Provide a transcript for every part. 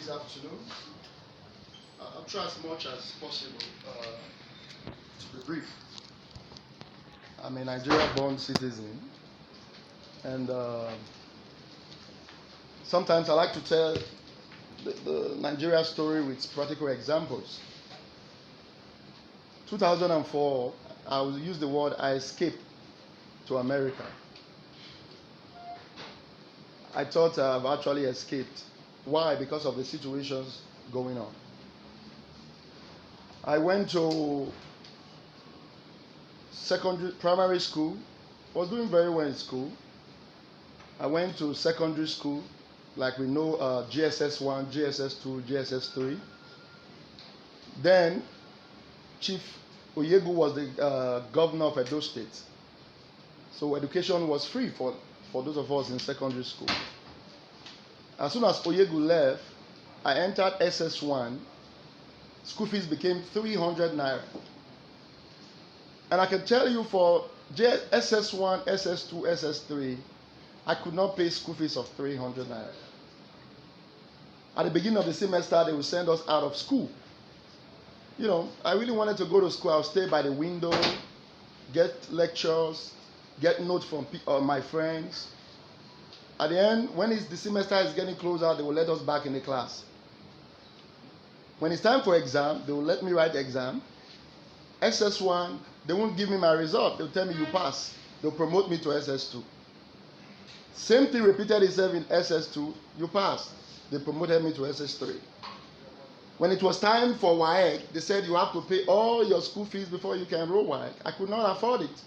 this afternoon. I'll try as much as possible to be brief. I'm a Nigeria-born citizen, and sometimes I like to tell the Nigeria story with practical examples. 2004, I will use the word I escaped to America. I thought I've actually escaped. Why? Because of the situations going on. I went to primary school, was doing very well in school. I went to secondary school, like we know, GSS 1, GSS 2, GSS 3. Then Chief Oyegu was the governor of Edo State. So education was free for those of us in secondary school. As soon as Oyegu left, I entered SS1. School fees became 300 naira. And I can tell you for SS1, SS2, SS3, I could not pay school fees of 300 naira. At the beginning of the semester, they would send us out of school. You know, I really wanted to go to school. I'll stay by the window, get lectures, get notes from my friends. At the end, when the semester is getting closer, they will let us back in the class. When it's time for exam, they will let me write the exam. SS1, they won't give me my result. They'll tell me you pass. They'll promote me to SS2. Same thing repeated itself in SS2. You passed. They promoted me to SS3. When it was time for WAEC, they said you have to pay all your school fees before you can enroll WAEC. I could not afford it.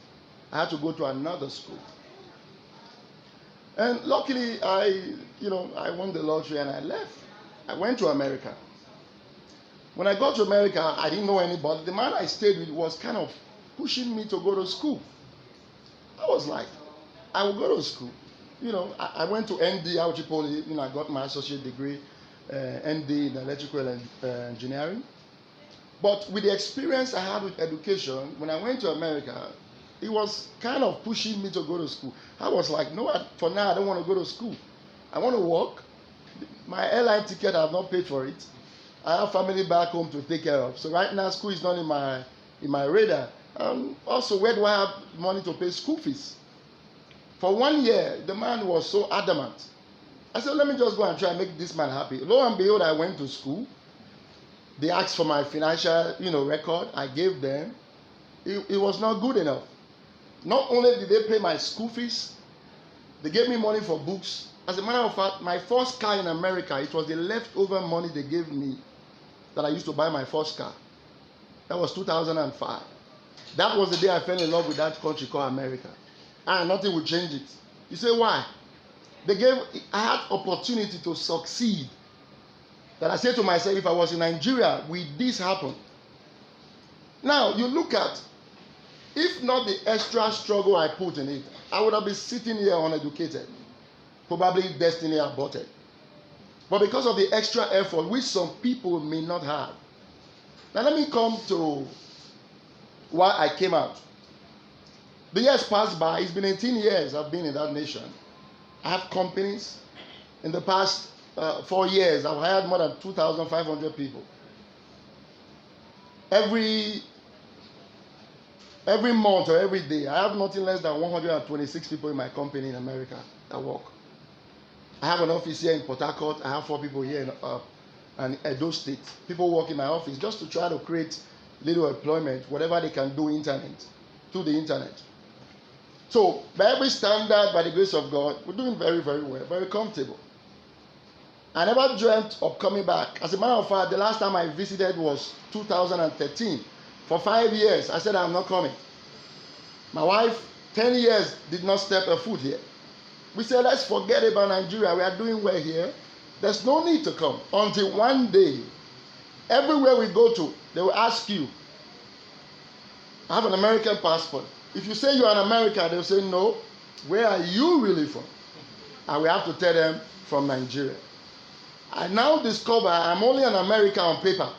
I had to go to another school. And luckily, I won the lottery and I left. I went to America. When I got to America, I didn't know anybody. The man I stayed with was kind of pushing me to go to school. I was like, I will go to school. You know, I went to ND, Auchipoli. I got my associate degree, ND in electrical engineering. But with the experience I had with education, when I went to America, it was kind of pushing me to go to school. I was like, no, for now, I don't want to go to school. I want to work. My airline ticket, I have not paid for it. I have family back home to take care of. So right now, school is not in my radar. Also, where do I have money to pay school fees? For 1 year, the man was so adamant. I said, let me just go and try and make this man happy. Lo and behold, I went to school. They asked for my financial, record. I gave them. It was not good enough. Not only did they pay my school fees, they gave me money for books. As a matter of fact, my first car in America, it was the leftover money they gave me that I used to buy my first car. That was 2005. That was the day I fell in love with that country called America. And nothing would change it. You say, why? I had opportunity to succeed. That I said to myself, if I was in Nigeria, will this happen? Now, you look at, if not the extra struggle I put in it, I would have been sitting here uneducated. Probably destiny aborted. But because of the extra effort, which some people may not have. Now let me come to why I came out. The years passed by. It's been 18 years I've been in that nation. I have companies. In the past 4 years, I've hired more than 2,500 people. Every month or every day, I have nothing less than 126 people in my company in America that work. I have an office here in Port Harcourt. I have 4 people here in Edo State. People work in my office just to try to create little employment, whatever they can do through the internet. So, by every standard, by the grace of God, we're doing very, very well, very comfortable. I never dreamt of coming back. As a matter of fact, the last time I visited was 2013. For 5 years, I said I'm not coming. My wife, 10 years, did not step a foot here. We said, let's forget about Nigeria. We are doing well here. There's no need to come. Until one day, everywhere we go to, they will ask you, I have an American passport. If you say you're an American, they'll say, no, where are you really from? And we have to tell them, from Nigeria. I now discover I'm only an American on paper.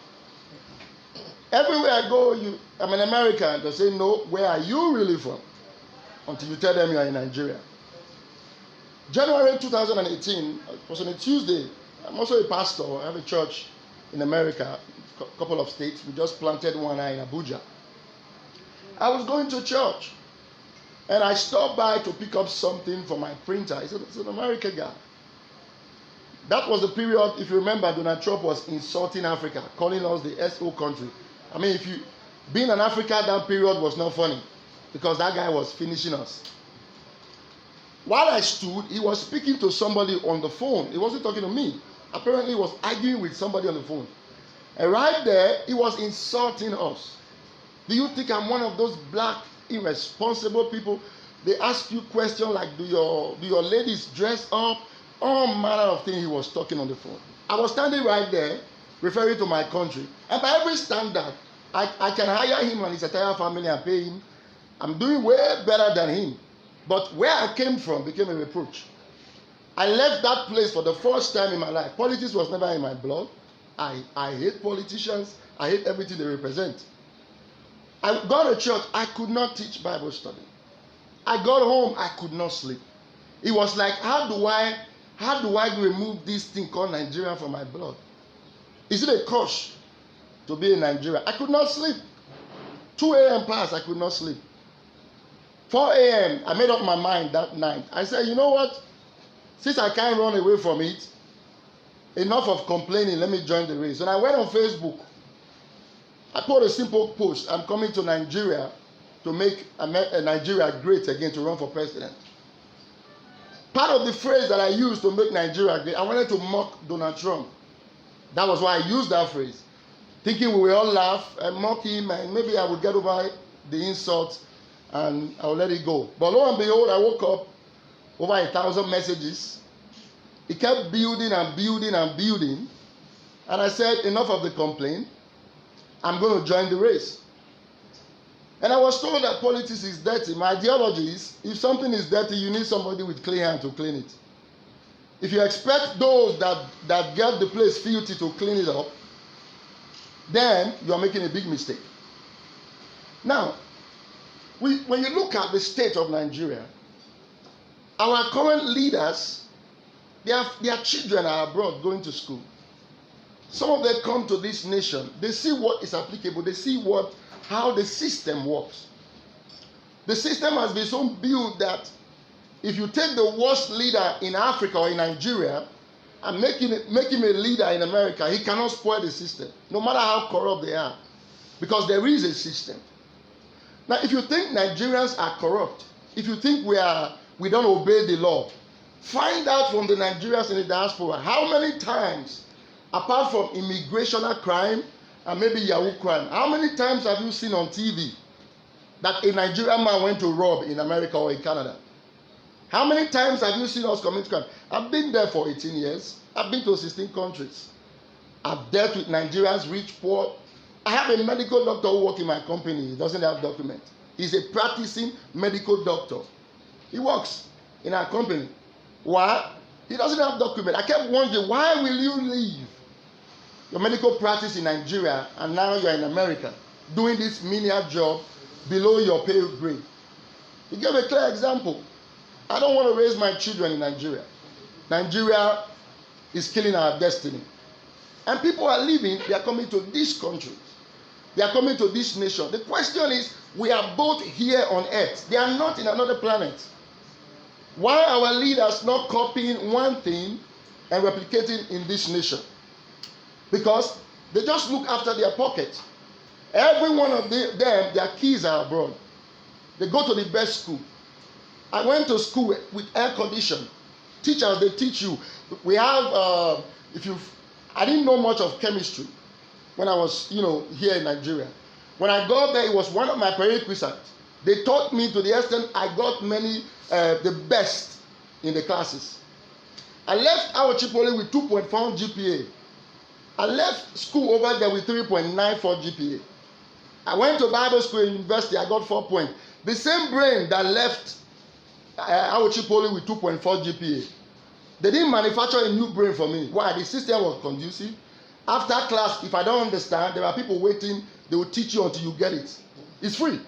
Everywhere I go, I'm an American. They say, no, where are you really from? Until you tell them you are in Nigeria. January 2018, it was on a Tuesday, I'm also a pastor. I have a church in America, a couple of states. We just planted one in Abuja. I was going to church, and I stopped by to pick up something for my printer. It's an American guy. That was the period, if you remember, Donald Trump was insulting Africa, calling us the SO country. I mean, being an African that period was not funny, because that guy was finishing us. While I stood, he was speaking to somebody on the phone. He wasn't talking to me. Apparently, he was arguing with somebody on the phone. And right there, he was insulting us. Do you think I'm one of those black, irresponsible people? They ask you questions like, do your ladies dress up? All manner of things he was talking on the phone. I was standing right there, referring to my country. And by every standard, I can hire him and his entire family and pay him. I'm doing way better than him. But where I came from became a reproach. I left that place for the first time in my life. Politics was never in my blood. I hate politicians. I hate everything they represent. I got to church. I could not teach Bible study. I got home. I could not sleep. It was like, how do I remove this thing called Nigeria from my blood? Is it a curse to be in Nigeria? I could not sleep. 2 a.m. passed. I could not sleep. 4 a.m. I made up my mind that night. I said, you know what? Since I can't run away from it, enough of complaining, let me join the race. And I went on Facebook. I put a simple post. I'm coming to Nigeria to make Nigeria great again, to run for president. Part of the phrase that I used to make Nigeria great, I wanted to mock Donald Trump. That was why I used that phrase. Thinking we will all laugh and mock him, and maybe I would get over the insult and I'll let it go. But lo and behold, I woke up, over 1,000 messages. It kept building and building and building. And I said, enough of the complaint. I'm going to join the race. And I was told that politics is dirty. My ideology is, if something is dirty, you need somebody with clean hands to clean it. If you expect those that get the place filthy to clean it up, then you are making a big mistake. Now, when you look at the state of Nigeria, our current leaders, their children are abroad going to school. Some of them come to this nation. They see what is applicable. They see how the system works. The system has been so built that if you take the worst leader in Africa or in Nigeria and make him a leader in America, he cannot spoil the system, no matter how corrupt they are, because there is a system. Now, if you think Nigerians are corrupt, if you think we don't obey the law, find out from the Nigerians in the diaspora how many times, apart from immigrational crime and maybe Yahoo crime, how many times have you seen on TV that a Nigerian man went to rob in America or in Canada? How many times have you seen us commit crime? I've been there for 18 years. I've been to 16 countries. I've dealt with Nigerians, rich, poor. I have a medical doctor who works in my company. He doesn't have document. He's a practicing medical doctor. He works in our company. Why? He doesn't have document. I kept wondering, why will you leave your medical practice in Nigeria and now you're in America doing this menial job below your pay grade? He gave a clear example. I don't want to raise my children in Nigeria. Nigeria is killing our destiny. And people are leaving, they are coming to this country. They are coming to this nation. The question is, we are both here on earth. They are not in another planet. Why are our leaders not copying one thing and replicating in this nation? Because they just look after their pocket. Every one of them, their kids are abroad. They go to the best school. I went to school with air condition. Teachers, they teach you. We have, I didn't know much of chemistry when I was, here in Nigeria. When I got there, it was one of my prerequisites. They taught me to the extent I got the best in the classes. I left our Chipoli with 2.4 GPA. I left school over there with 3.94 GPA. I went to Bible school in university, I got 4 points. The same brain that left our Chipoli with 2.4 GPA. They didn't manufacture a new brain for me. Why? The system was conducive. After class, if I don't understand, there are people waiting. They will teach you until you get it. It's free.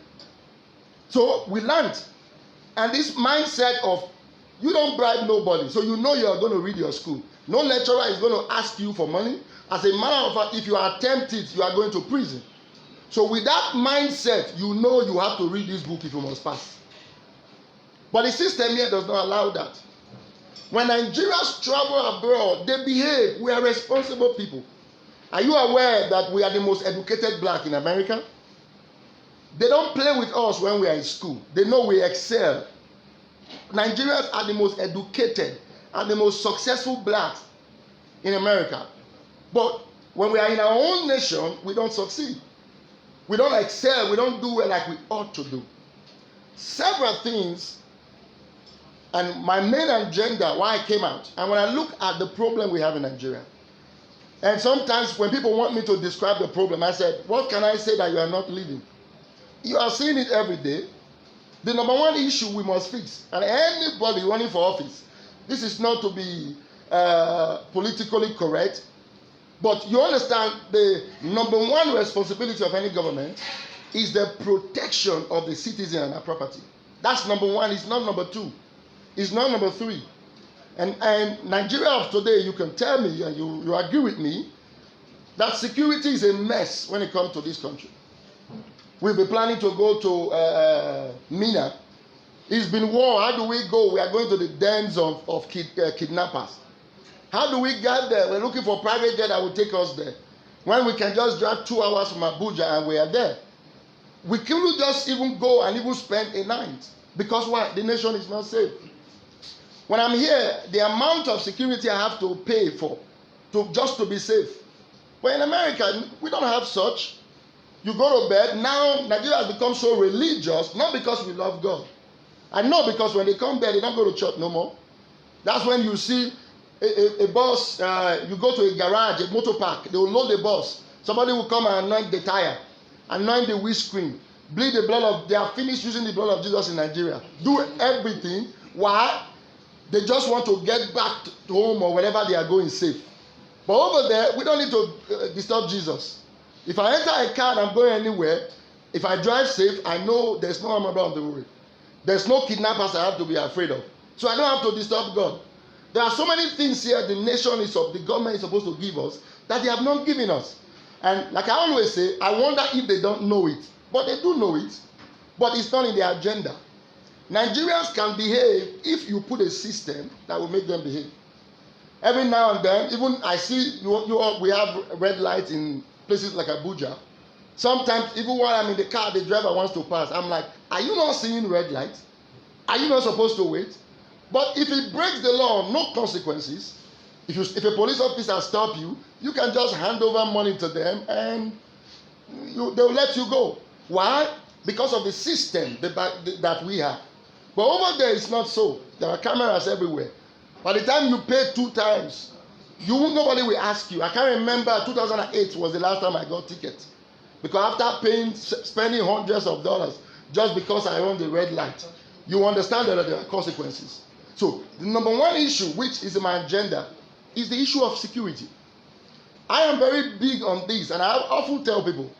So we learned. And this mindset of you don't bribe nobody, so you know you are going to read your school. No lecturer is going to ask you for money. As a matter of fact, if you attempt it, you are going to prison. So with that mindset, you know you have to read this book if you must pass. But the system here does not allow that. When Nigerians travel abroad, they behave. We are responsible people. Are you aware that we are the most educated black in America? They don't play with us when we are in school. They know we excel. Nigerians are the most educated and the most successful blacks in America. But when we are in our own nation, we don't succeed. We don't excel. We don't do well like we ought to do. Several things. And my main agenda, why I came out, and when I look at the problem we have in Nigeria, and sometimes when people want me to describe the problem, I said, what can I say that you are not living? You are seeing it every day. The number one issue we must fix, and anybody running for office, this is not to be politically correct, but you understand the number one responsibility of any government is the protection of the citizen and their property. That's number one. It's not number two. It's not number three. And Nigeria of today, you can tell me, and you agree with me, that security is a mess when it comes to this country. We've been planning to go to Mina. It's been war. How do we go? We are going to the dens of kidnappers. How do we get there? We're looking for a private jet that will take us there. When we can just drive 2 hours from Abuja and we are there. We couldn't just even go and even spend a night. Because why? The nation is not safe. When I'm here, the amount of security I have to pay for just to be safe. But in America, we don't have such. You go to bed. Now, Nigeria has become so religious, not because we love God. I know because when they come there, they don't go to church no more. That's when you see a bus, you go to a garage, a motor park, they will load the bus. Somebody will come and anoint the tire, anoint the windscreen, bleed the blood of, they are finished using the blood of Jesus in Nigeria. Do everything. Why? They just want to get back to home or wherever they are going safe. But over there, we don't need to disturb Jesus. If I enter a car and I'm going anywhere, if I drive safe, I know there's no armor on the road. There's no kidnappers I have to be afraid of. So I don't have to disturb God. There are so many things here the government is supposed to give us that they have not given us. And like I always say, I wonder if they don't know it. But they do know it. But it's not in their agenda. Nigerians can behave if you put a system that will make them behave. Every now and then, even I see we have red lights in places like Abuja. Sometimes, even while I'm in the car, the driver wants to pass. I'm like, are you not seeing red lights? Are you not supposed to wait? But if it breaks the law, no consequences. If a police officer stops you, you can just hand over money to them and they'll let you go. Why? Because of the system that we have. But over there, it's not so. There are cameras everywhere. By the time you pay 2 times, nobody will ask you. I can't remember, 2008 was the last time I got tickets. Because after spending hundreds of dollars just because I own the red light, you understand that there are consequences. So the number one issue, which is in my agenda, is the issue of security. I am very big on this, and I often tell people,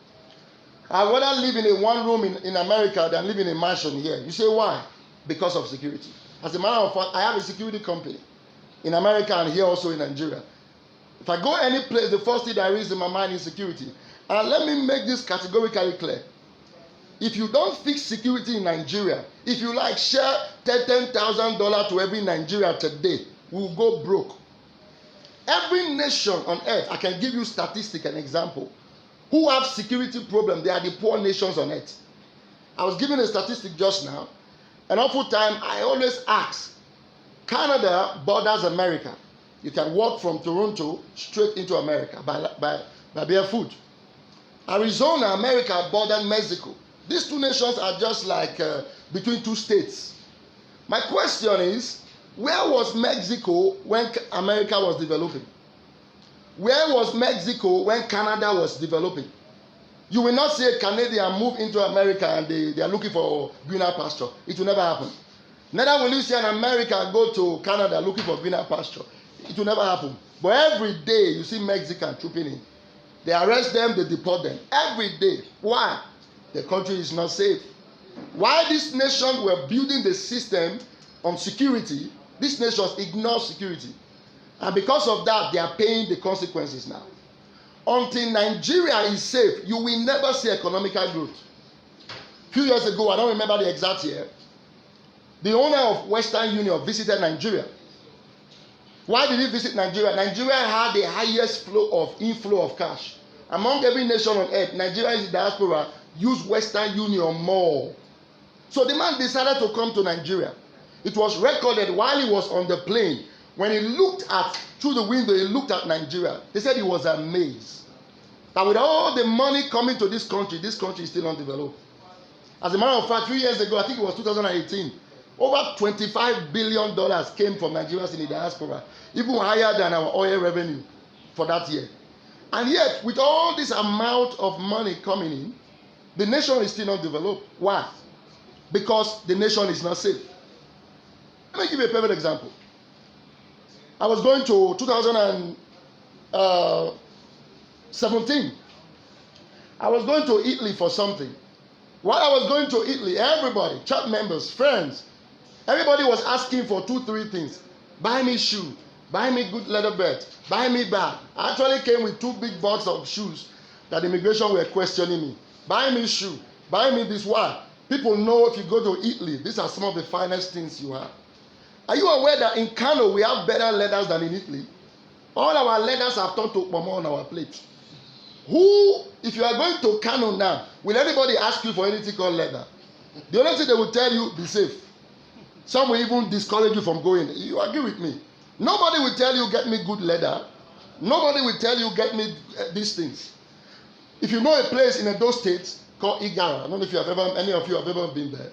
I'd rather live in a one room in America than live in a mansion here. You say why? Because of security. As a matter of fact, I have a security company in America and here also in Nigeria. If I go any place, the first thing that raises in my mind is security. And let me make this categorically clear. If you don't fix security in Nigeria, if you like share $10,000 to every Nigerian today, we'll go broke. Every nation on earth, I can give you statistic and example, who have security problem, they are the poor nations on earth. I was given a statistic just now, and oftentimes I always ask, Canada borders America. You can walk from Toronto straight into America by barefoot. Arizona, America, borders Mexico. These two nations are just like between two states. My question is, where was Mexico when America was developing? Where was Mexico when Canada was developing? You will not see a Canadian move into America and they are looking for greener pasture. It will never happen. Neither will you see an American go to Canada looking for greener pasture. It will never happen. But every day you see Mexicans trooping in. They arrest them, they deport them. Every day. Why? The country is not safe. While these nations were building the system on security, these nations ignore security. And because of that, they are paying the consequences now. Until Nigeria is safe, you will never see economical growth. A few years ago, I don't remember the exact year, the owner of Western Union visited Nigeria. Why did he visit Nigeria? Nigeria had the highest inflow of cash. Among every nation on earth, Nigerians in diaspora use Western Union more. So the man decided to come to Nigeria. It was recorded while he was on the plane. When he looked through the window, he looked at Nigeria. They said he was amazed that with all the money coming to this country is still undeveloped. As a matter of fact, 3 years ago, I think it was 2018, over $25 billion came from Nigerians in the diaspora, even higher than our oil revenue for that year. And yet, with all this amount of money coming in, the nation is still not developed. Why? Because the nation is not safe. Let me give you a perfect example. I was going to 2017. I was going to Italy for something. While I was going to Italy, everybody, church members, friends, everybody was asking for 2-3 things. Buy me shoe, buy me good leather belt, buy me bag. I actually came with 2 big boxes of shoes that immigration were questioning me. Buy me shoe, buy me this. Why? People know if you go to Italy, these are some of the finest things you have. Are you aware that in Kano we have better leathers than in Italy? All our leathers have turned to pomo on our plate. Who, if you are going to Kano now, will anybody ask you for anything called leather? The only thing they will tell you, be safe. Some will even discourage you from going. You agree with me? Nobody will tell you, get me good leather. Nobody will tell you, get me these things. If you know a place in those states called Igara, I don't know if any of you have ever been there.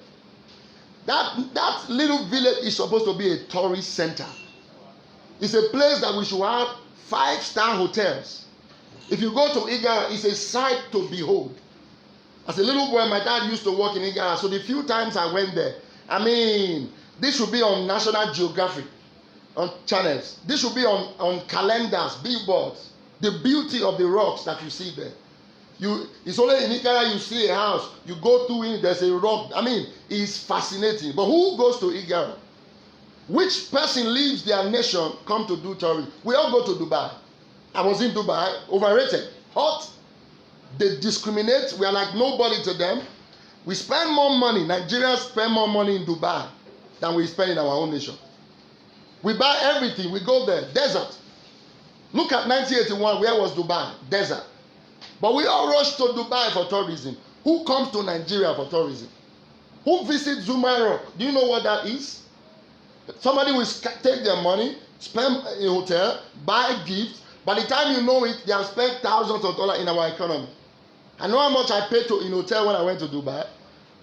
That little village is supposed to be a tourist center. It's a place that we should have 5-star hotels. If you go to Igara, it's a sight to behold. As a little boy, my dad used to work in Igara, so the few times I went there, I mean, this should be on National Geographic, on channels. This should be on calendars, billboards. The beauty of the rocks that you see there. It's only in Igara you see a house. You go through it, there's a rock. I mean, it's fascinating. But who goes to Igara? Which person leaves their nation, come to do tourism? We all go to Dubai. I was in Dubai, overrated, hot. They discriminate. We are like nobody to them. We spend more money. Nigerians spend more money in Dubai than we spend in our own nation. We buy everything. We go there. Desert. Look at 1981. Where was Dubai? Desert. But we all rush to Dubai for tourism. Who comes to Nigeria for tourism? Who visits Zuma Rock? Do you know what that is? Somebody will take their money, spend in a hotel, buy gifts. By the time you know it, they have spent thousands of dollars in our economy. I know how much I paid in hotel when I went to Dubai.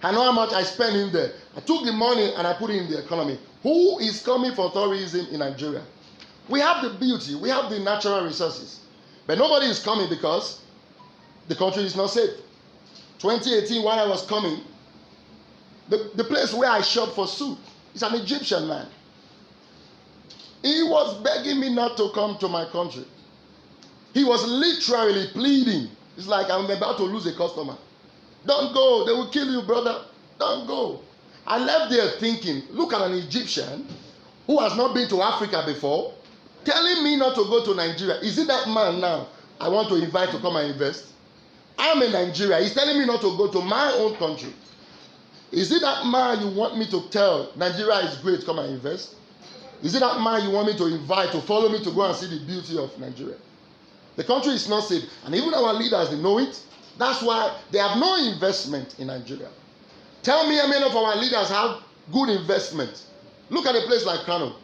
I know how much I spent in there. I took the money and I put it in the economy. Who is coming for tourism in Nigeria? We have the beauty. We have the natural resources. But nobody is coming because the country is not safe. 2018, while I was coming, the place where I shop for soup is an Egyptian man. He was begging me not to come to my country. He was literally pleading. It's like I'm about to lose a customer. Don't go. They will kill you, brother. Don't go. I left there thinking, look at an Egyptian who has not been to Africa before, telling me not to go to Nigeria. Is it that man now I want to invite to come and invest? I'm in Nigeria. He's telling me not to go to my own country. Is it that man you want me to tell Nigeria is great, come and invest? Is it that man you want me to invite to follow me to go and see the beauty of Nigeria? The country is not safe. And even our leaders, they know it. That's why they have no investment in Nigeria. Tell me how many of our leaders have good investment. Look at a place like Kano.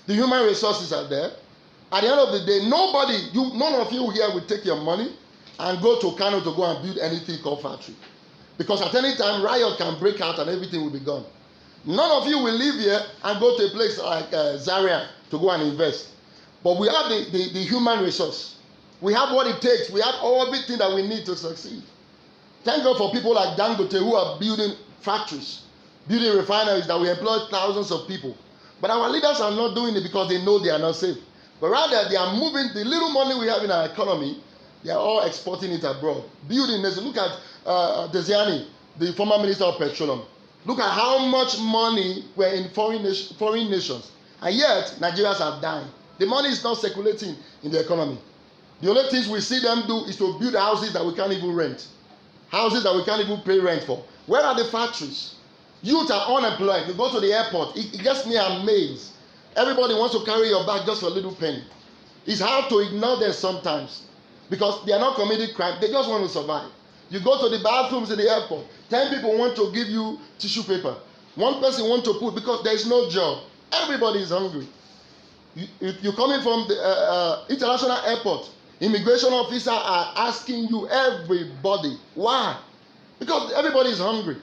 The human resources are there. At the end of the day, none of you here will take your money and go to Kano to go and build anything called factory. Because at any time, riot can break out and everything will be gone. None of you will live here and go to a place like Zaria to go and invest. But we have the human resource. We have what it takes. We have everything that we need to succeed. Thank God for people like Dangote who are building factories, building refineries that will employ thousands of people. But our leaders are not doing it because they know they are not safe. But rather, they are moving the little money we have in our economy, they are all exporting it abroad. Building this. Look at Desiani, the former Minister of Petroleum. Look at how much money were in foreign nations. And yet, Nigerians have died. The money is not circulating in the economy. The only things we see them do is to build houses that we can't even rent. Houses that we can't even pay rent for. Where are the factories? Youth are unemployed. You go to the airport. It gets me amazed. Everybody wants to carry your bag just for a little penny. It's hard to ignore them sometimes because they are not committing crime. They just want to survive. You go to the bathrooms in the airport. 10 people want to give you tissue paper. One person wants to put because there is no job. Everybody is hungry. You're coming from the international airport. Immigration officers are asking you, everybody, why? Because everybody is hungry.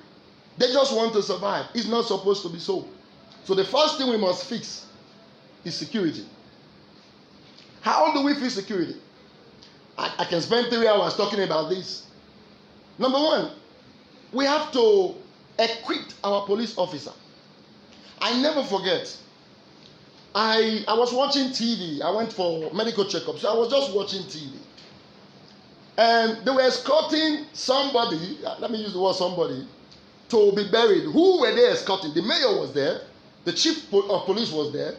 They just want to survive. It's not supposed to be so. So the first thing we must fix is security. How do we fix security? I can spend 3 hours talking about this. Number one, we have to equip our police officer. I never forget. I was watching TV. I went for medical checkup. So I was just watching TV. And they were escorting somebody, let me use the word somebody, to be buried. Who were they escorting? The mayor was there. The chief of police was there.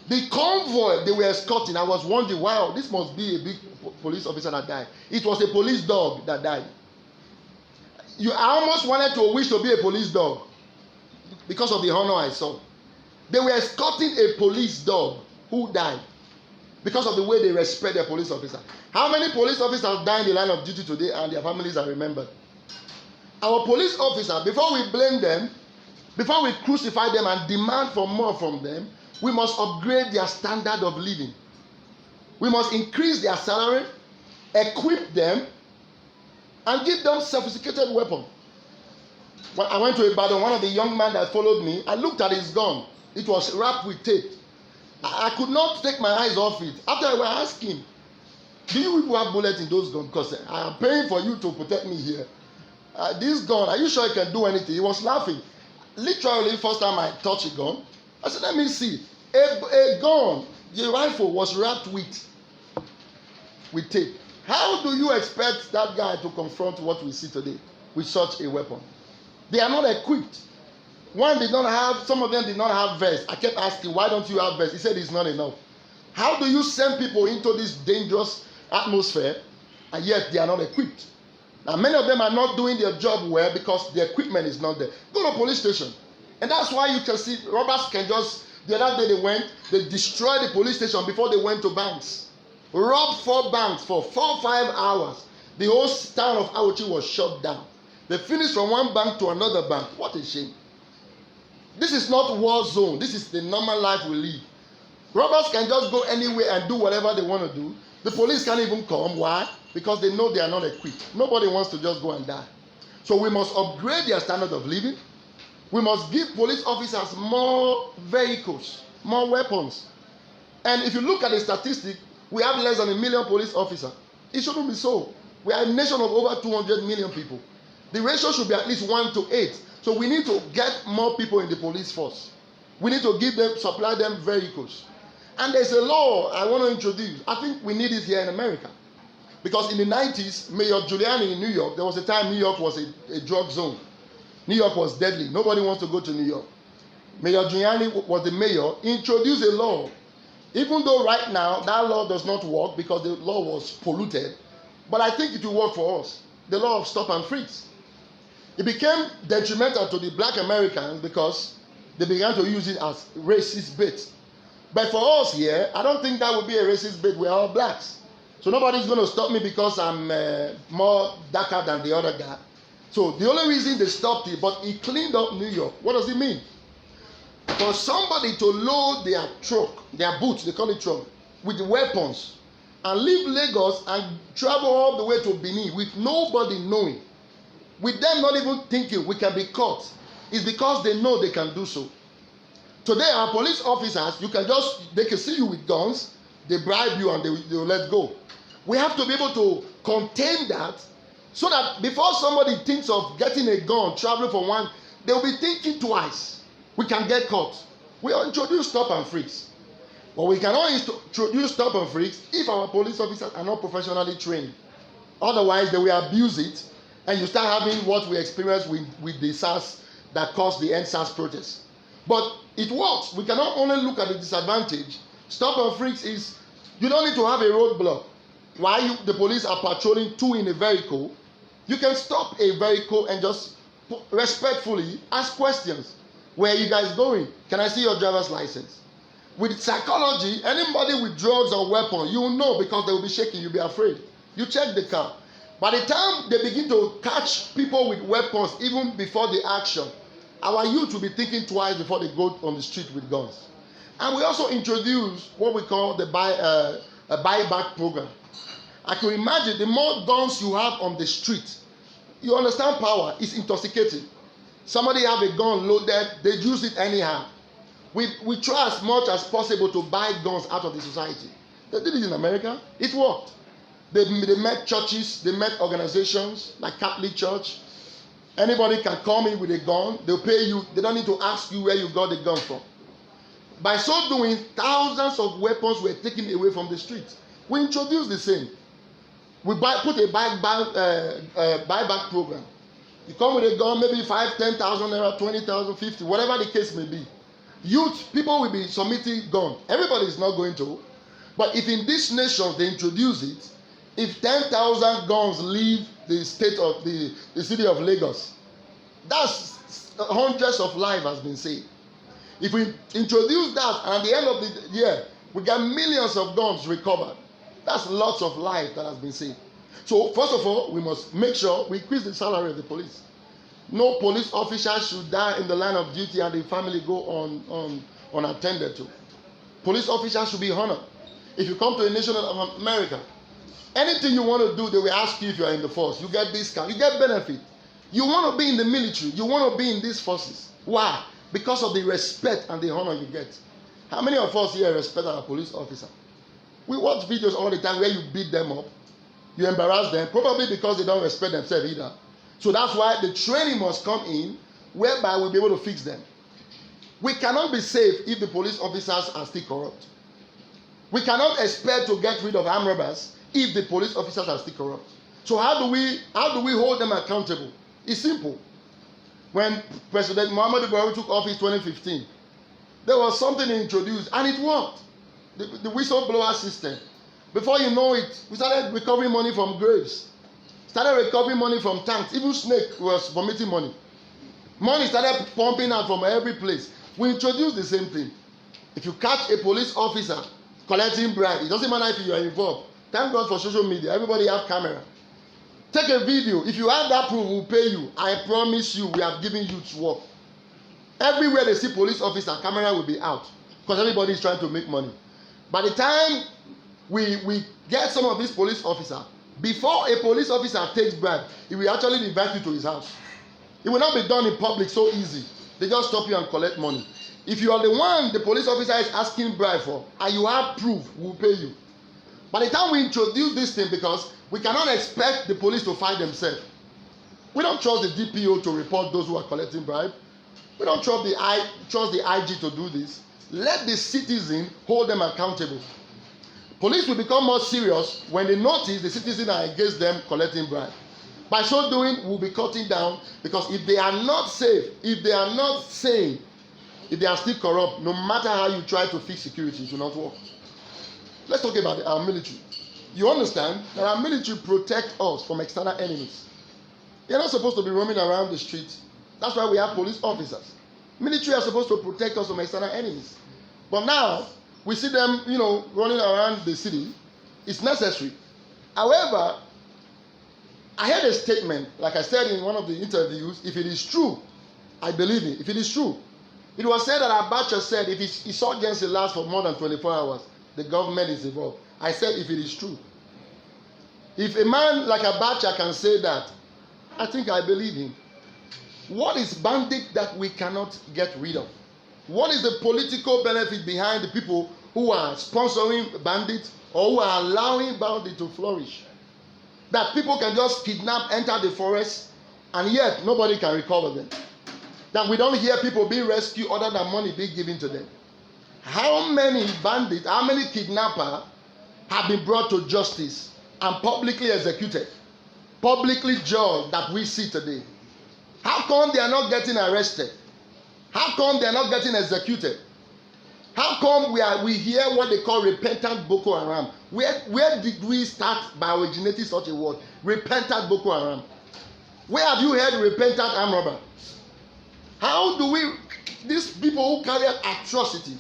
The convoy they were escorting, I was wondering, wow, this must be a big police officer that died. It was a police dog that died. I almost wanted to wish to be a police dog because of the honor I saw. They were escorting a police dog who died because of the way they respect their police officer. How many police officers died in the line of duty today and their families are remembered? Our police officer, before we blame them, before we crucify them and demand for more from them, we must upgrade their standard of living. We must increase their salary, equip them, and give them sophisticated weapons. When I went to Ibadan, one of the young men that followed me, I looked at his gun. It was wrapped with tape. I could not take my eyes off it. After I asked him, do you people have bullets in those guns? Because I am paying for you to protect me here. This gun, are you sure it can do anything? He was laughing. Literally, first time I touched a gun, I said, let me see. A gun, the rifle was wrapped with tape. How do you expect that guy to confront what we see today with such a weapon? They are not equipped. Some of them did not have vests. I kept asking, why don't you have vests? He said it's not enough. How do you send people into this dangerous atmosphere and yet they are not equipped? Now, many of them are not doing their job well because the equipment is not there. Go to police station. And that's why you can see robbers can the other day they destroyed the police station before they went to banks. Robbed 4 banks for 4-5 hours. The whole town of Auchi was shut down. They finished from one bank to another bank. What a shame. This is not war zone. This is the normal life we live. Robbers can just go anywhere and do whatever they want to do. The police can't even come. Why? Because they know they are not equipped. Nobody wants to just go and die. So we must upgrade their standard of living. We must give police officers more vehicles, more weapons. And if you look at the statistic, we have less than 1 million police officers. It shouldn't be so. We are a nation of over 200 million people. The ratio should be at least 1-8. So we need to get more people in the police force. We need to supply them vehicles. And there's a law I want to introduce. I think we need it here in America. Because in the 90s, Mayor Giuliani in New York, there was a time New York was a drug zone. New York was deadly. Nobody wants to go to New York. Mayor Giuliani was the mayor, introduced a law. Even though right now that law does not work because the law was polluted, but I think it will work for us. The law of stop and freeze. It became detrimental to the black Americans because they began to use it as racist bait. But for us here, I don't think that would be a racist bait. We're all blacks. So nobody's going to stop me because I'm more darker than the other guy. So the only reason they stopped it, but it cleaned up New York. What does it mean? For somebody to load their truck, their boots, they call it truck, with weapons, and leave Lagos and travel all the way to Benin with nobody knowing, with them not even thinking we can be caught, is because they know they can do so. Today, our police officers, they can see you with guns, they bribe you and they will let go. We have to be able to contain that so that before somebody thinks of getting a gun, traveling for one, they will be thinking twice. We can get caught. We introduce stop and freeze. But we cannot introduce stop and freeze if our police officers are not professionally trained. Otherwise, they will abuse it, and you start having what we experienced with the SARS that caused the end SARS protest. But it works. We cannot only look at the disadvantage, Stop and frisk is you don't need to have a roadblock. While the police are patrolling two in a vehicle, you can stop a vehicle and just respectfully ask questions. Where are you guys going? Can I see your driver's license? With psychology, anybody with drugs or weapons, you will know because they will be shaking, you'll be afraid. You check the car. By the time they begin to catch people with weapons, even before the action, our youth will be thinking twice before they go on the street with guns. And we also introduce what we call the buyback program. I can imagine the more guns you have on the street, you understand power is intoxicating. Somebody have a gun loaded, they use it anyhow. We try as much as possible to buy guns out of the society. They did it in America. It worked. They met churches, they met organizations like Catholic Church. Anybody can come in with a gun. They'll pay you. They don't need to ask you where you got the gun from. By so doing, thousands of weapons were taken away from the streets. We introduced the same. We put a buyback program. You come with a gun, maybe 5,000, 10,000 naira, 20,000, 50, whatever the case may be. Youth, people will be submitting gun. Everybody is not going to. But if in this nation they introduce it, if 10,000 guns leave the state of the city of Lagos, that's hundreds of lives has been saved. If we introduce that and at the end of the year, we get millions of guns recovered, that's lots of lives that has been saved. So first of all, we must make sure we increase the salary of the police. No police officer should die in the line of duty and the family go unattended to. Police officers should be honored. If you come to a nation of America, anything you want to do, they will ask you if you are in the force. You get discount, you get benefit. You want to be in the military, you want to be in these forces. Why? Because of the respect and the honor you get. How many of us here respect our police officer? We watch videos all the time where you beat them up, you embarrass them, probably because they don't respect themselves either. So that's why the training must come in, whereby we'll be able to fix them. We cannot be safe if the police officers are still corrupt. We cannot expect to get rid of armed robbers if the police officers are still corrupt. So how do we hold them accountable? It's simple. When President Muhammadu Buhari took office in 2015, there was something introduced and it worked. The whistleblower system. Before you know it, we started recovering money from graves. Started recovering money from tanks. Even Snake was vomiting money. Money started pumping out from every place. We introduced the same thing. If you catch a police officer collecting bribe, it doesn't matter if you are involved. Thank God for social media. Everybody have camera. Take a video. If you have that proof, we'll pay you. I promise you, we have given you to work. Everywhere they see police officer, camera will be out. Because everybody is trying to make money. By the time we get some of these police officers, before a police officer takes bribe, he will actually invite you to his house. It will not be done in public so easy. They just stop you and collect money. If you are the one the police officer is asking bribe for, and you have proof, we'll pay you. By the time we introduce this thing, because we cannot expect the police to fight themselves. We don't trust the DPO to report those who are collecting bribe. We don't trust the IG to do this. Let the citizen hold them accountable. Police will become more serious when they notice the citizens are against them collecting bribe. By so doing, we'll be cutting down, because if they are not safe, if they are not sane, if they are still corrupt, no matter how you try to fix security, it will not work. Let's talk about our military. You understand that our military protect us from external enemies. They're not supposed to be roaming around the streets. That's why we have police officers. Military are supposed to protect us from external enemies. But now, we see them, running around the city. It's necessary. However, I heard a statement, like I said in one of the interviews, if it is true, I believe it. If it is true, it was said that Abacha said if insurgency lasts for more than 24 hours, the government is involved. I said if it is true. If a man like Abacha can say that, I think I believe him. What is bandit that we cannot get rid of? What is the political benefit behind the people who are sponsoring bandits or who are allowing bandits to flourish? That people can just kidnap, enter the forest, and yet nobody can recover them. That we don't hear people being rescued other than money being given to them. How many bandits, how many kidnappers have been brought to justice and publicly executed, publicly judged that we see today? How come they are not getting arrested? How come they are not getting executed? How come we hear what they call repentant Boko Haram? Where did we start by originating such a word? Repentant Boko Haram. Where have you heard repentant armed robber? How do we, these people who carry out atrocity,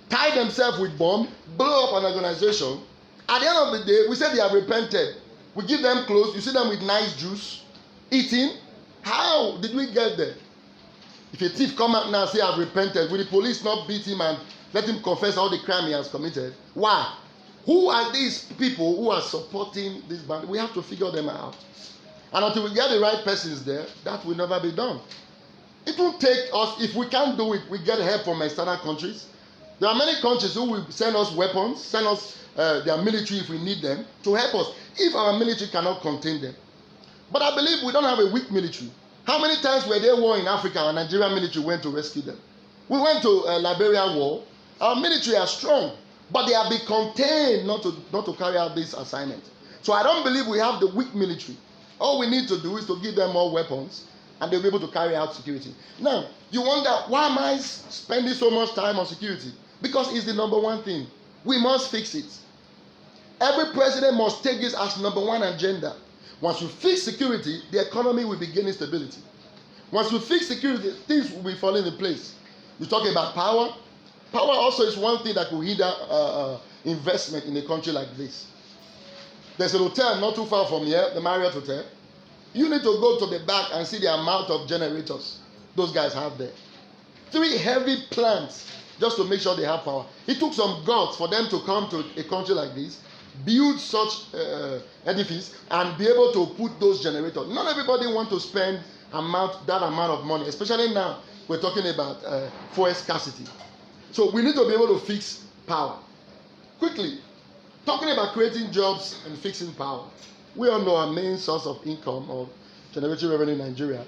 tie themselves with bomb, blow up an organization, at the end of the day, we say they have repented. We give them clothes, you see them with nice juice, eating. How did we get there? If a thief come out now and say, I've repented, will the police not beat him and let him confess all the crime he has committed? Why? Who are these people who are supporting this band? We have to figure them out. And until we get the right persons there, that will never be done. It will take us, if we can't do it, we get help from external countries. There are many countries who will send us weapons, send us their military if we need them, to help us, if our military cannot contain them. But I believe we don't have a weak military. How many times were there war in Africa and Nigerian military went to rescue them? We went to Liberia war. Our military are strong, but they have been contained not to carry out this assignment. So I don't believe we have the weak military. All we need to do is to give them more weapons and they'll be able to carry out security. Now, you wonder, why am I spending so much time on security? Because it's the number one thing. We must fix it. Every president must take this as number one agenda. Once you fix security, the economy will be gaining stability. Once you fix security, things will be falling in place. You're talking about power. Power also is one thing that will hinder investment in a country like this. There's a hotel not too far from here, the Marriott Hotel. You need to go to the back and see the amount of generators those guys have there. 3 heavy plants just to make sure they have power. It took some guts for them to come to a country like this, build such edifice, and be able to put those generators. Not everybody wants to spend that amount of money, especially now we're talking about fuel scarcity. So we need to be able to fix power. Quickly, talking about creating jobs and fixing power. We all know our main source of income or generating revenue in Nigeria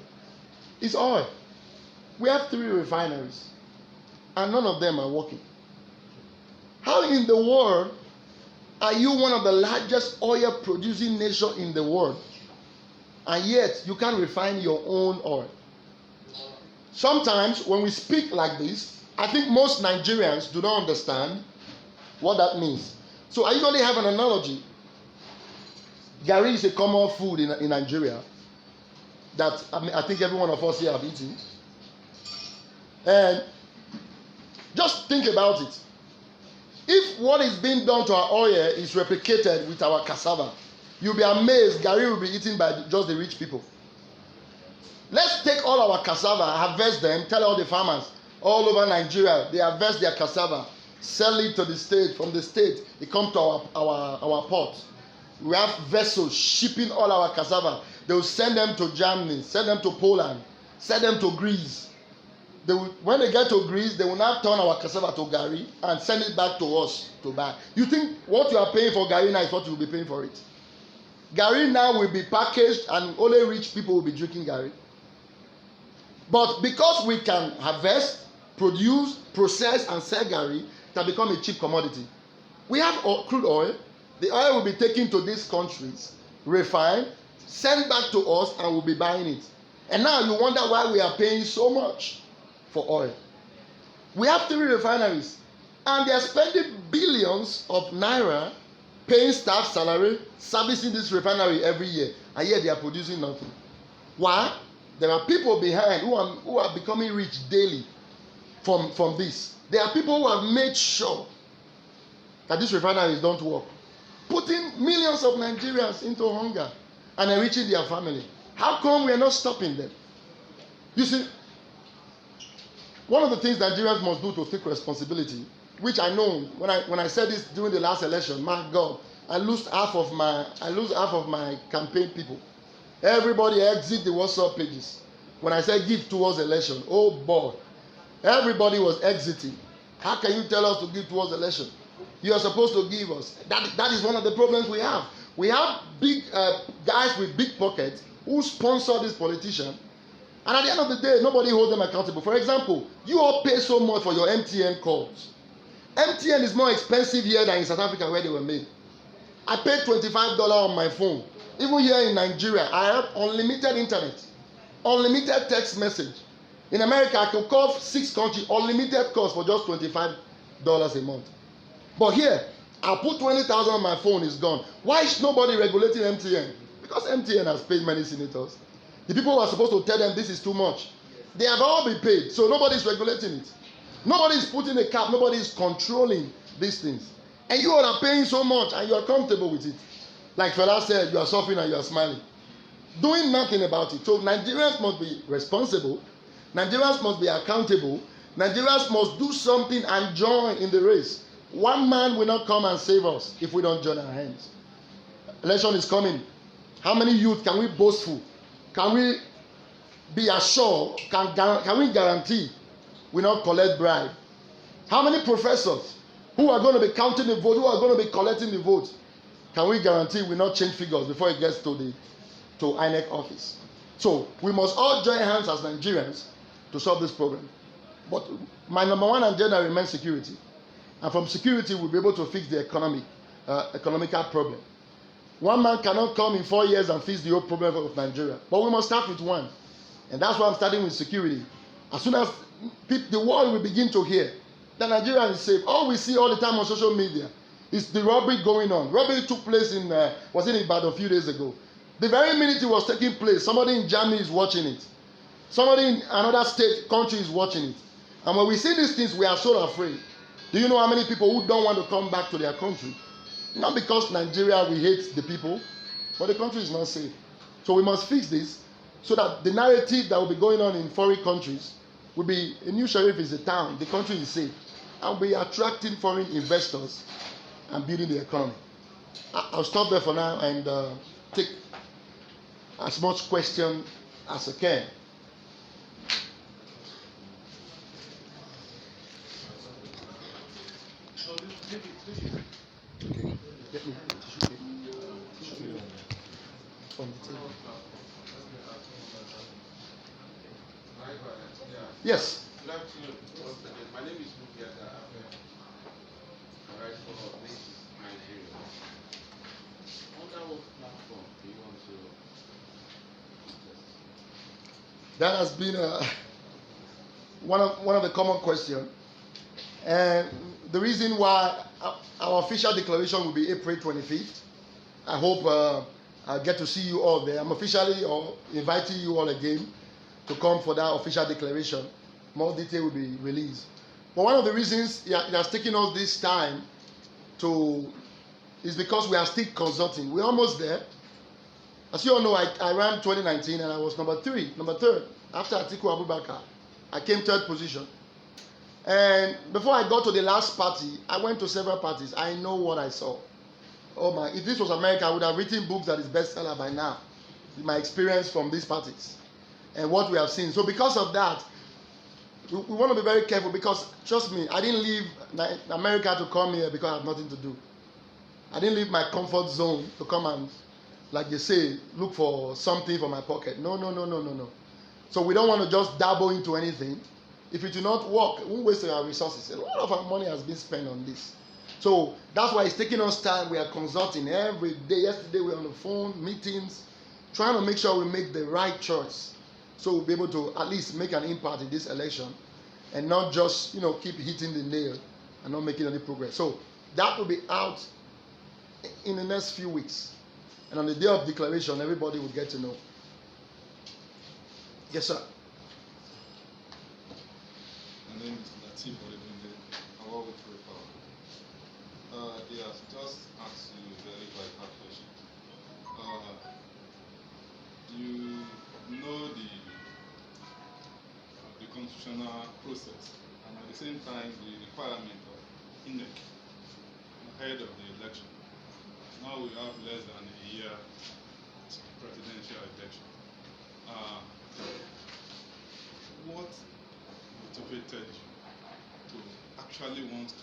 is oil. We have 3 refineries, and none of them are working. How in the world are you one of the largest oil producing nations in the world, and yet you can't refine your own oil? Sometimes when we speak like this, I think most Nigerians do not understand what that means. So I usually have an analogy. Gari is a common food in Nigeria that I think every one of us here have eaten. And just think about it. If what is being done to our oil is replicated with our cassava, you'll be amazed Gari will be eaten by just the rich people. Let's take all our cassava, harvest them, tell all the farmers all over Nigeria, they harvest their cassava, sell it to the state, from the state, it comes to our port. We have vessels shipping all our cassava. They will send them to Germany, send them to Poland, send them to Greece. When they get to Greece, they will now turn our cassava to Gari and send it back to us to buy. You think what you are paying for Gari now is what you will be paying for it? Gari now will be packaged and only rich people will be drinking Gari. But because we can harvest, produce, process, and sell Gari, it has become a cheap commodity. We have crude oil. The oil will be taken to these countries, refined, sent back to us, and we'll be buying it. And now you wonder why we are paying so much for oil. We have 3 refineries, and they are spending billions of naira paying staff salary, servicing this refinery every year, and yet they are producing nothing. Why? There are people behind who are becoming rich daily from this. There are people who have made sure that these refineries don't work, putting millions of Nigerians into hunger and enriching their family. How come we are not stopping them? You see, one of the things Nigerians must do to take responsibility, which I know when I said this during the last election, my God, I lose half of my campaign people. Everybody exit the WhatsApp pages. When I said give towards election, oh boy, everybody was exiting. How can you tell us to give towards election? You are supposed to give us. That is one of the problems we have. We have big guys with big pockets who sponsor this politician, and at the end of the day, nobody holds them accountable. For example, you all pay so much for your MTN calls. MTN is more expensive here than in South Africa where they were made. I paid $25 on my phone. Even here in Nigeria, I have unlimited internet, unlimited text message. In America, I can call 6 countries, unlimited calls for just $25. a month. But here, I'll put 20,000 on my phone, it's gone. Why is nobody regulating MTN? Because MTN has paid many senators. The people who are supposed to tell them this is too much, they have all been paid, so nobody's regulating it. Nobody is putting a cap, nobody is controlling these things. And you all are paying so much and you are comfortable with it. Like Fela said, you are suffering and you are smiling. Doing nothing about it. So Nigerians must be responsible. Nigerians must be accountable. Nigerians must do something and join in the race. One man will not come and save us if we don't join our hands. Election is coming. How many youth can we boastful? Can we be assured? Can we guarantee we not collect bribe? How many professors who are going to be counting the vote, who are going to be collecting the votes, can we guarantee we not change figures before it gets to INEC office? So we must all join hands as Nigerians to solve this problem. But my number one agenda remains security. And from security, we'll be able to fix the economical problem. One man cannot come in 4 years and fix the whole problem of Nigeria. But we must start with one. And that's why I'm starting with security. As soon as the world will begin to hear that Nigeria is safe, all we see all the time on social media is the robbery going on. Robbery took place in Ibadan a few days ago. The very minute it was taking place, somebody in Germany is watching it. Somebody in another country is watching it. And when we see these things, we are so afraid. Do you know how many people who don't want to come back to their country? Not because Nigeria, we hate the people, but the country is not safe. So we must fix this so that the narrative that will be going on in foreign countries will be a new sheriff is a town, the country is safe, and we'll be attracting foreign investors and building the economy. I'll stop there for now and take as much question as I can. Yes. Good afternoon. My name is Mubiaka. I write for this Nigeria. Under what platform do you want to? That has been one of the common questions. And the reason why our official declaration will be April 25th. I hope I'll get to see you all there. I'm officially inviting you all again to come for that official declaration. More detail will be released. But one of the reasons it has taken us this time is because we are still consulting. We're almost there. As you all know, I ran 2019 and I was number third. After Atiku Abubakar, I came third position. And before I got to the last party, I went to several parties. I know what I saw. Oh my, if this was America, I would have written books that is bestseller by now. My experience from these parties and what we have seen. So because of that, we want to be very careful because, trust me, I didn't leave America to come here because I have nothing to do. I didn't leave my comfort zone to come and, like they say, look for something for my pocket. No. So we don't want to just dabble into anything. If it will not work, we won't waste our resources. A lot of our money has been spent on this. So that's why it's taking us time. We are consulting every day. Yesterday we were on the phone, meetings, trying to make sure we make the right choice. So we'll be able to at least make an impact in this election and not just, keep hitting the nail and not making any progress. So that will be out in the next few weeks. And on the day of declaration, everybody will get to know. Yes, sir. My name is Latif Olebunde. I work with Repower. Yes, just ask you a very vital question. You know the constitutional process and at the same time the requirement of INEC ahead of the election. Now we have less than a year to presidential election. What motivated you to actually want to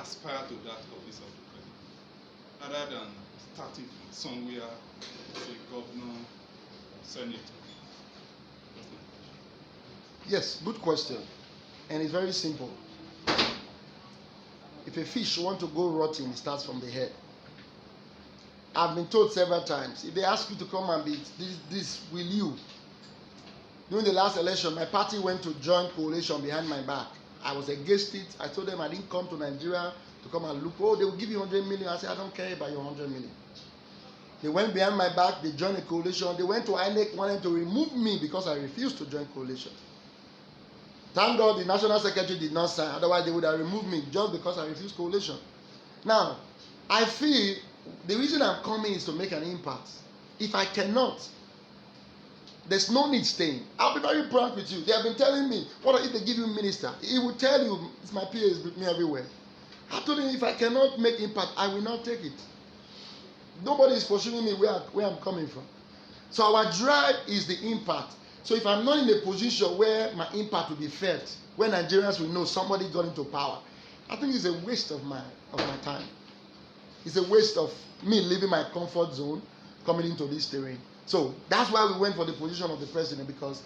aspire to that office of the president, rather than starting from somewhere, say governor, senator? Yes, good question. And it's very simple. If a fish wants to go rotting, it starts from the head. I've been told several times, if they ask you to come and be this will you? During the last election, my party went to join coalition behind my back. I was against it. I told them I didn't come to Nigeria to come and look. Oh, they will give you 100 million. I said, I don't care about your 100 million. They went behind my back. They joined a coalition. They went to INEC, wanted to remove me because I refused to join coalition. Thank God the National Secretary did not sign. Otherwise, they would have removed me just because I refused coalition. Now, I feel the reason I'm coming is to make an impact. If I cannot, there's no need staying. I'll be very frank with you. They have been telling me, what if they give you minister? He will tell you, it's my PA is with me everywhere. I told him, if I cannot make impact, I will not take it. Nobody is pursuing me where I'm coming from. So our drive is the impact. So if I'm not in a position where my impact will be felt, where Nigerians will know somebody got into power, I think it's a waste of my time. It's a waste of me leaving my comfort zone, coming into this terrain. So that's why we went for the position of the president, because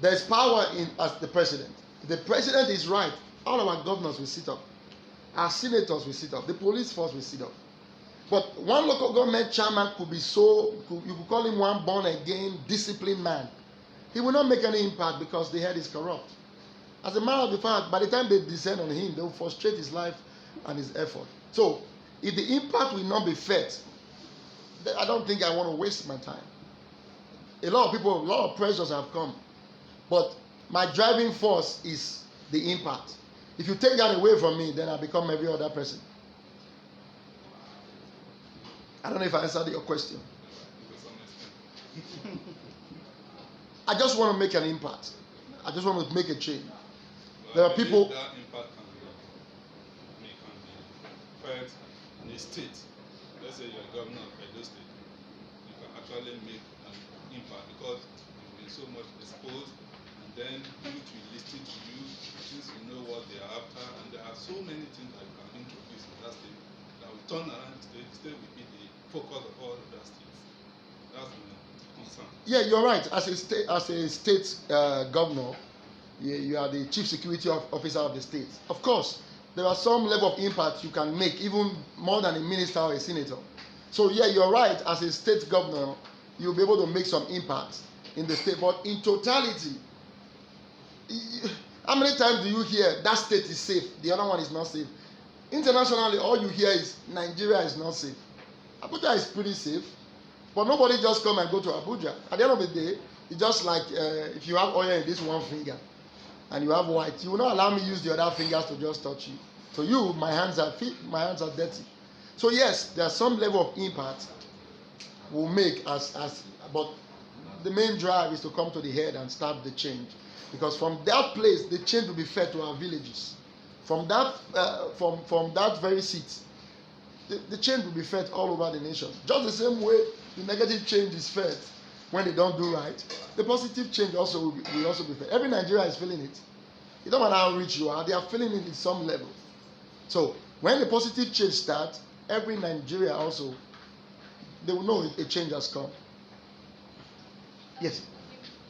there's power in as the president. If the president is right, all our governors will sit up. Our senators will sit up. The police force will sit up. But one local government chairman could be you could call him one born again, disciplined man. He will not make any impact because the head is corrupt. As a matter of the fact, by the time they descend on him, they will frustrate his life and his effort. So, if the impact will not be felt, then I don't think I want to waste my time. A lot of pressures have come. But my driving force is the impact. If you take that away from me, then I become every other person. I don't know if I answered your question. I just want to make an impact. I just want to make a change. There are people. That impact can be felt in a state. Let's say you're governor of Edo State. You can actually make an impact because you've been so much exposed, and then youth will listen to you since you know what they are after, and there are so many things that you can introduce in that state that will turn around the state. The state will be the focus of all other states. That's my concern. Yeah, you're right. As a state governor, you are the chief security officer of the state. Of course, there are some level of impact you can make, even more than a minister or a senator. So yeah, you're right. As a state governor, you'll be able to make some impact in the state. But in totality, how many times do you hear that state is safe, the other one is not safe? Internationally, all you hear is Nigeria is not safe. Abuja is pretty safe, but nobody just come and go to Abuja. At the end of the day, it's just like if you have oil in this one finger and you have white, you will not allow me use the other fingers to just touch you. So you, my hands are dirty. So yes, there's some level of impact we'll make but the main drive is to come to the head and start the change, because from that place the change will be fed to our villages. From that from that very seat, the change will be fed all over the nation. Just the same way the negative change is fed when they don't do right, the positive change also will also be fed. Every Nigerian is feeling it. It don't matter how rich you are, they are feeling it in some level. So when the positive change starts, every Nigeria also, they will know a change has come. Yes.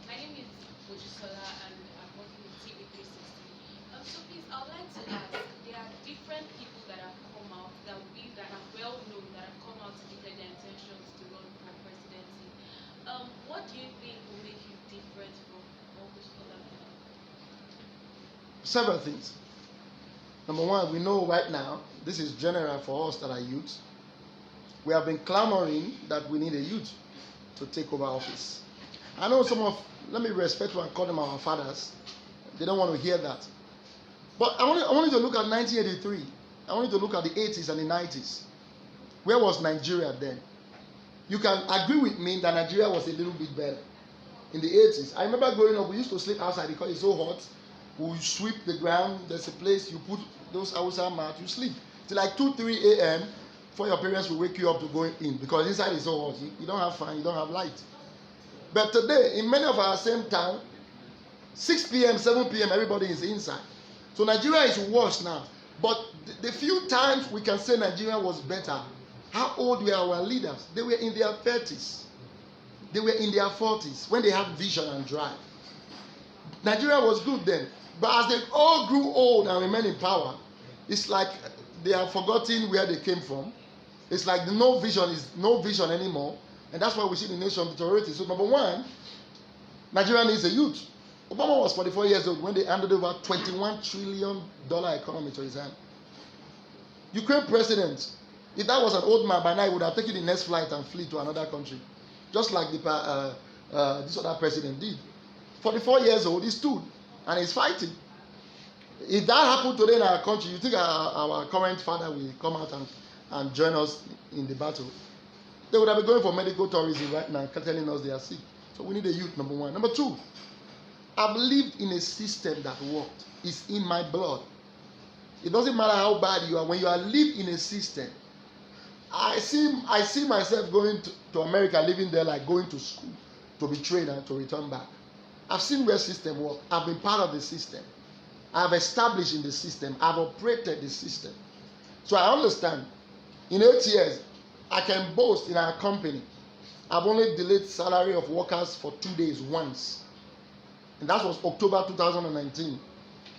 My name is Bojisola and I'm working with TV360. So please, I would like to ask, there are different people that have come out, that are well known, that have come out to declare their intentions to run for presidency. What do you think will make you different from all those other people? Several things. Number one, we know right now, this is general for us that are youth. We have been clamoring that we need a youth to take over office. I know let me respect and call them our fathers. They don't want to hear that. But I want you to look at 1983. I want you to look at the 80s and the 90s. Where was Nigeria then? You can agree with me that Nigeria was a little bit better. In the 80s, I remember growing up, we used to sleep outside because it's so hot. We sweep the ground. There's a place you put those outside mats, you sleep till like 2-3 a.m. before your parents will wake you up to go in, because inside is so hot. You don't have fan, you don't have light. But today, in many of our same town, 6 p.m., 7 p.m., everybody is inside. So Nigeria is worse now. But the few times we can say Nigeria was better, how old were our leaders? They were in their 30s. They were in their 40s when they had vision and drive. Nigeria was good then. But as they all grew old and remain in power, it's like they have forgotten where they came from. It's like no vision anymore. And that's why we see the nation deteriorating. So number one, Nigeria needs a youth. Obama was 44 years old when they handed over $21 trillion economy to his hand. Ukraine president, if that was an old man, by now he would have taken the next flight and flee to another country. Just like this other president did. 44 years old, he stood and he's fighting. If that happened today in our country, you think our current father will come out and join us in the battle? They would have been going for medical tourism right now, telling us they are sick. So we need a youth, number one. Number two, I've lived in a system that worked. It's in my blood. It doesn't matter how bad you are. When you are lived in a system, I see myself going to America, living there like going to school to be trained and to return back. I've seen where system work. I've been part of the system. I've established in the system. I've operated the system. So I understand. In 8 years, I can boast in our company, I've only delayed salary of workers for 2 days once. And that was October 2019,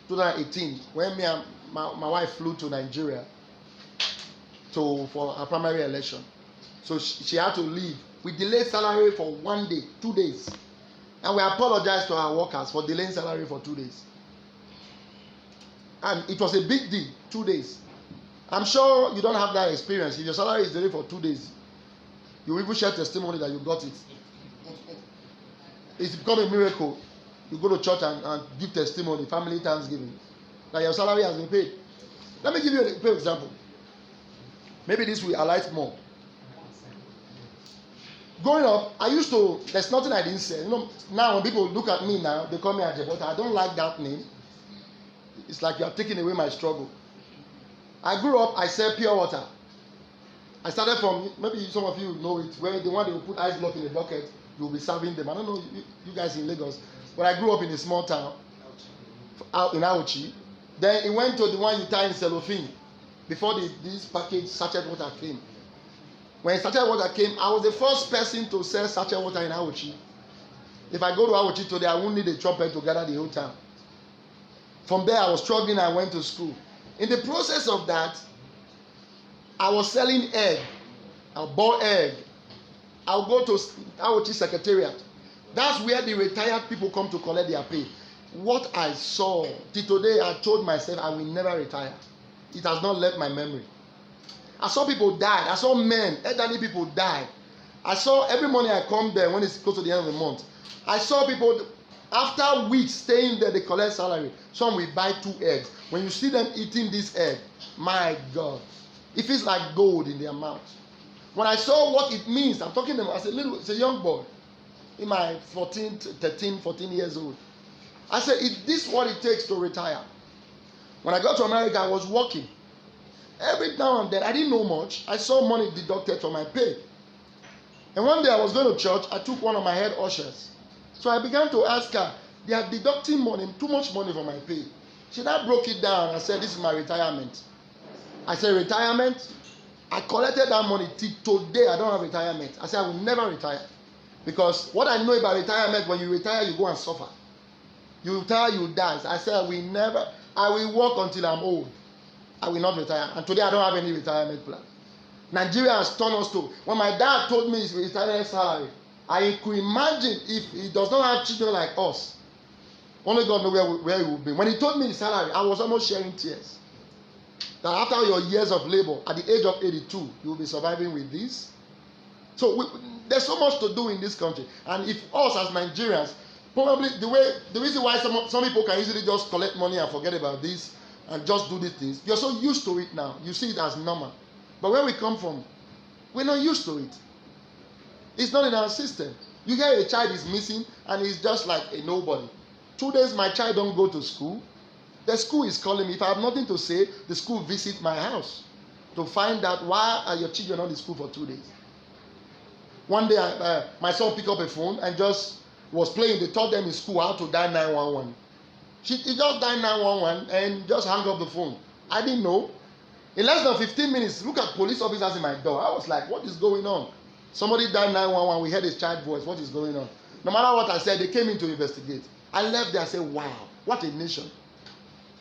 2018, when me and my wife flew to Nigeria for a primary election. So she had to leave. We delayed salary for 1 day, 2 days. And we apologized to our workers for delaying salary for 2 days. And it was a big deal, 2 days. I'm sure you don't have that experience. If your salary is delayed for 2 days, you will even share testimony that you got it. It's become a miracle. You go to church and give testimony, family thanksgiving, that your salary has been paid. Let me give you a example. Maybe this will highlight more. Growing up, there's nothing I didn't say. Now when people look at me now, they call me Ajebota. I don't like that name. It's like you are taking away my struggle. I grew up, I sell pure water. I started from, maybe some of you know it, where the one they will put ice block in a bucket, you will be serving them. I don't know you guys in Lagos, but I grew up in a small town, out in Auchi. Then it went to the one you tie in cellophane, before this package sachet water came. When sachet water came, I was the first person to sell sachet water in Auchi. If I go to Auchi today, I won't need a trumpet to gather the whole town. From there, I was struggling, I went to school. In the process of that, I was selling egg. I'll boil egg. I'll go to Auchi Secretariat. That's where the retired people come to collect their pay. What I saw, till today, I told myself I will never retire. It has not left my memory. I saw people die. I saw men, elderly people die. I saw every morning I come there when it's close to the end of the month. I saw people, after weeks staying there, they collect salary. Some will buy 2 eggs. When you see them eating this egg, my God, it feels like gold in their mouth. When I saw what it means, I'm talking to them as it's a young boy, in my 14 years old. I said, is this what it takes to retire? When I got to America, I was working. Every now and then, I didn't know much. I saw money deducted from my pay. And one day I was going to church, I took one of my head ushers. So I began to ask her, they are deducting money, too much money from my pay. She now broke it down and said, this is my retirement. I said, retirement? I collected that money till today. I don't have retirement. I said, I will never retire. Because what I know about retirement, when you retire, you go and suffer. You retire, you die. I said, I will work until I'm old. I will not retire. And today I don't have any retirement plan. Nigeria has turned us to, when my dad told me his retirement salary, I could imagine if he does not have children like us. Only God knows where he will be. When he told me his salary, I was almost shedding tears. That after your years of labor, at the age of 82, you will be surviving with this. So there's so much to do in this country. And if us as Nigerians, probably the reason why some people can easily just collect money and forget about this and just do these things, you're so used to it now. You see it as normal. But where we come from, we're not used to it. It's not in our system. You hear a child is missing and he's just like a nobody. 2 days my child don't go to school. The school is calling me. If I have nothing to say, the school visit my house to find out why are your children not in school for 2 days. One day my son picked up a phone and just was playing. They taught them in school how to dial 911. He just dialed 911 and just hung up the phone. I didn't know. In less than 15 minutes, look at police officers in my door. I was like, what is going on? Somebody dialed 911. We heard his child voice. What is going on? No matter what I said, they came in to investigate. I left there and said, wow, what a nation.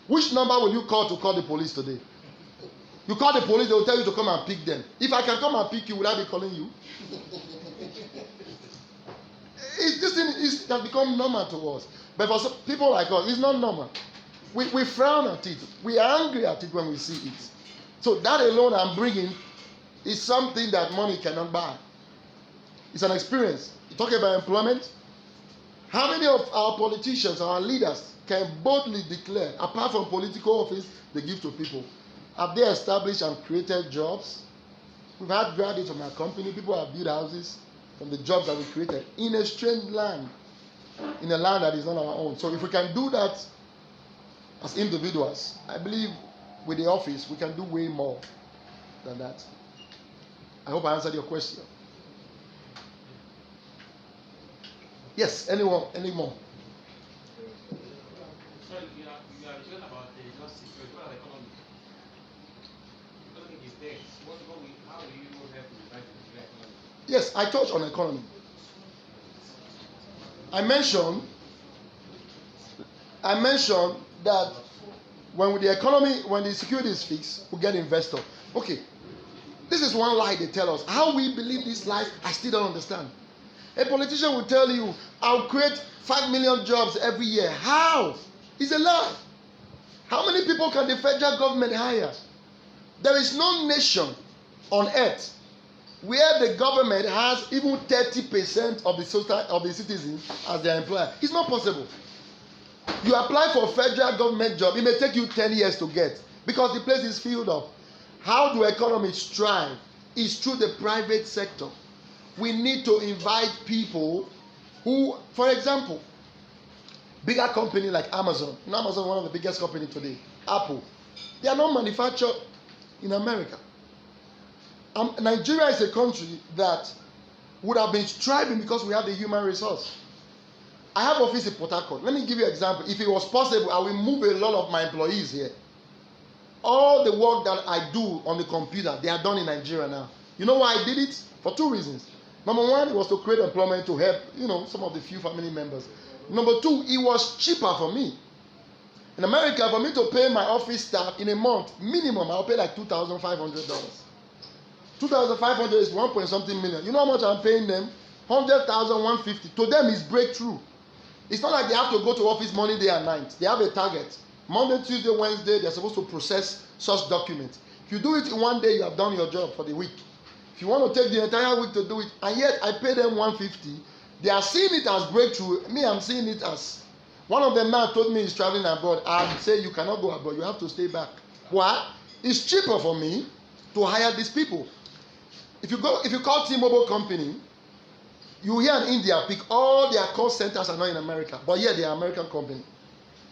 Which number will you call to call the police today? You call the police, they will tell you to come and pick them. If I can come and pick you, will I be calling you? This thing has become normal to us. But for some people like us, it's not normal. We frown at it. We are angry at it when we see it. So that alone I'm bringing is something that money cannot buy. It's an experience. You talk about employment. How many of our politicians, our leaders, can boldly declare, apart from political office, they give to people? Have they established and created jobs? We've had graduates from our company. People have built houses from the jobs that we created in a strange land, in a land that is not our own. So if we can do that as individuals, I believe with the office, we can do way more than that. I hope I answered your question. Yes, anyone, any more? Sorry, you are talking about the justice, but what about economy? Economy is there. How do you help revive the economy? Yes, I touched on economy. I mentioned that when the economy, when the security is fixed, we get investor. Okay, this is one lie they tell us. How we believe this lie, I still don't understand. A politician will tell you, I'll create 5 million jobs every year. How? It's a lie. How many people can the federal government hire? There is no nation on earth where the government has even 30% of the citizens as their employer. It's not possible. You apply for a federal government job, it may take you 10 years to get because the place is filled up. How do economies thrive? It's through the private sector. We need to invite people who, for example, bigger company like Amazon. Amazon is one of the biggest companies today. Apple. They are not manufactured in America. Nigeria is a country that would have been thriving because we have the human resource. I have office in Port Harcourt. Let me give you an example. If it was possible, I will move a lot of my employees here. All the work that I do on the computer, they are done in Nigeria now. You know why I did it? For two reasons. Number one, it was to create employment to help, some of the few family members. Number two, it was cheaper for me. In America, for me to pay my office staff in a month, minimum, I'll pay like $2,500. $2,500 is 1 point something million. You know how much I'm paying them? 100,000, 150. To them, it's breakthrough. It's not like they have to go to office Monday, day and night. They have a target. Monday, Tuesday, Wednesday, they're supposed to process such documents. If you do it in one day, you have done your job for the week. If you want to take the entire week to do it, and yet I pay them 150, they are seeing it as breakthrough. Me, I'm seeing it as, one of them now told me he's traveling abroad. I'd say you cannot go abroad, you have to stay back. Why? It's cheaper for me to hire these people. If you call T-Mobile company, you hear in India pick all their call centers are not in America, but yet they are American company.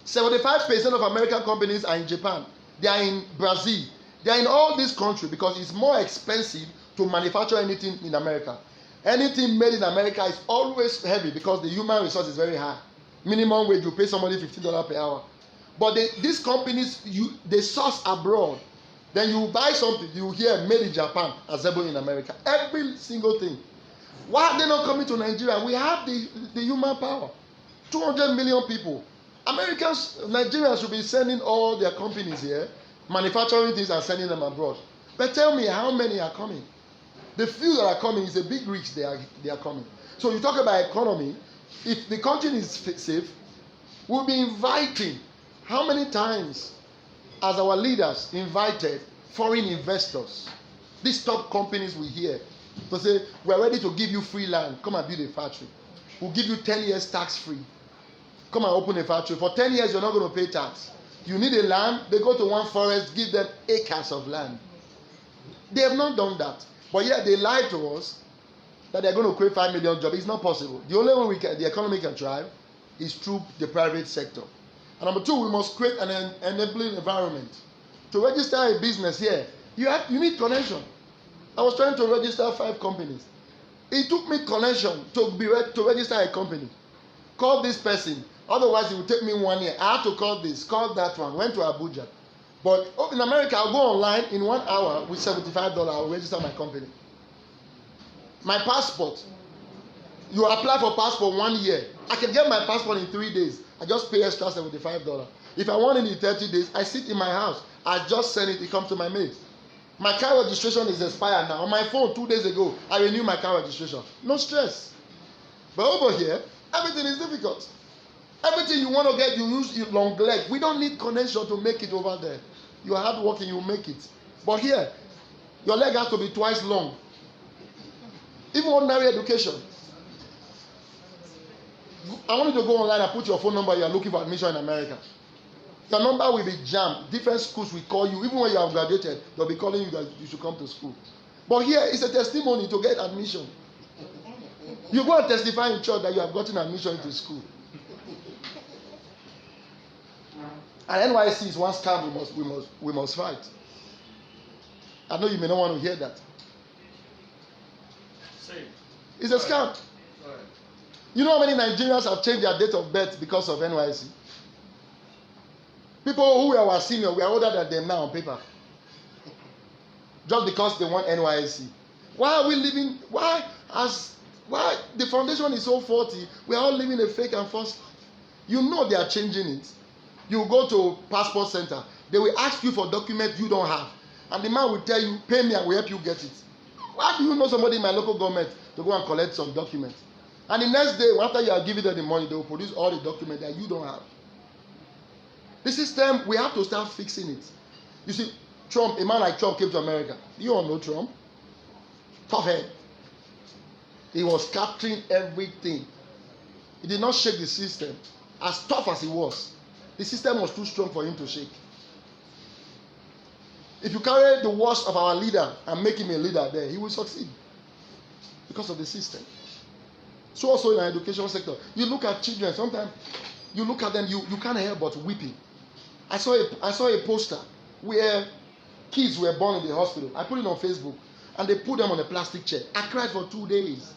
75% of American companies are in Japan. They are in Brazil. They are in all these countries because it's more expensive to manufacture anything in America. Anything made in America is always heavy because the human resource is very high. Minimum wage, you pay somebody $15 per hour. But these companies, they source abroad. Then you buy something, you hear made in Japan, assembled in America. Every single thing. Why are they not coming to Nigeria? We have the human power. 200 million people. Nigerians should be sending all their companies here, manufacturing things and sending them abroad. But tell me, how many are coming? The few that are coming is a big risk they are coming. So you talk about economy. If the country is safe, we'll be inviting. How many times as our leaders invited foreign investors, these top companies we hear, to say, we're ready to give you free land, come and build a factory. We'll give you 10 years tax free. Come and open a factory. For 10 years, you're not going to pay tax. You need a land, they go to one forest, give them acres of land. They have not done that. But yet they lied to us that they're going to create 5 million jobs. It's not possible. The only way the economy can thrive is through the private sector. And number two, we must create an enabling environment. To register a business here, you need connection. I was trying to register 5 companies. It took me connection to register a company. Call this person. Otherwise, it would take me 1 year. I had to call this, call that one. Went to Abuja. But in America, I'll go online in 1 hour with $75. I'll register my company. My passport. You apply for passport 1 year. I can get my passport in 3 days. I just pay extra $75. If I want it in 30 days, I sit in my house. I just send it. It comes to my mail. My car registration is expired now. On my phone 2 days ago, I renewed my car registration. No stress. But over here, everything is difficult. Everything you want to get, you use your long leg. We don't need connection to make it over there. You are hardworking, you make it. But here, your leg has to be twice long. Even ordinary education. I want you to go online and put your phone number. You are looking for admission in America. Your number will be jammed. Different schools will call you. Even when you have graduated, they'll be calling you that you should come to school. But here, it's a testimony to get admission. You go and testify in church that you have gotten admission into school. And NYC is one scam we must fight. I know you may not want to hear that. It's a scam. You know how many Nigerians have changed their date of birth because of NYC? People who were our senior, we are older than them now on paper. Just because they want NYC. Why are we living? Why the foundation is so faulty? We are all living a fake and false life. You know they are changing it. You go to passport center, they will ask you for documents you don't have, and the man will tell you, "Pay me, I will help you get it." Why do you know somebody in my local government to go and collect some documents? And the next day, after you are giving them the money, they will produce all the documents that you don't have. The system, we have to start fixing it. You see, Trump, a man like Trump came to America. You all know Trump. Tough head. He was capturing everything. He did not shake the system. As tough as he was, the system was too strong for him to shake. If you carry the worst of our leader and make him a leader there, he will succeed. Because of the system. So also in our education sector. You look at children, sometimes you look at them, you can't help but weeping. I saw a poster where kids were born in the hospital. I put it on Facebook. And they put them on a plastic chair. I cried for 2 days.